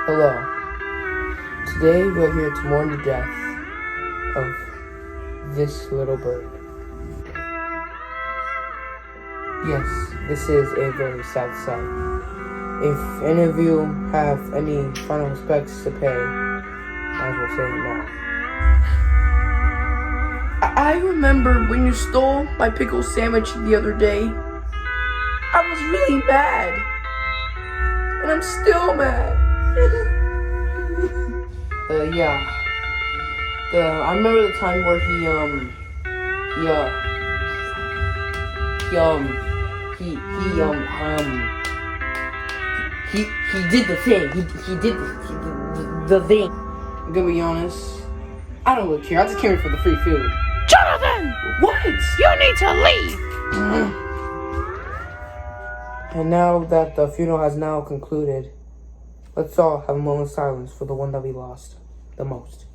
Hello. Today we're here to mourn the death of this little bird. Yes, this is a very sad sight. If any of you have any final respects to pay, I will say it now. I remember when you stole my pickle sandwich the other day. I was really mad. And I'm still mad. Yeah. I remember the time where he did the thing. He did the thing. I'm gonna be honest. I don't really care. I just came here for the free food. Jonathan! What? You need to leave! And now that the funeral has now concluded, let's all have a moment of silence for the one that we lost the most.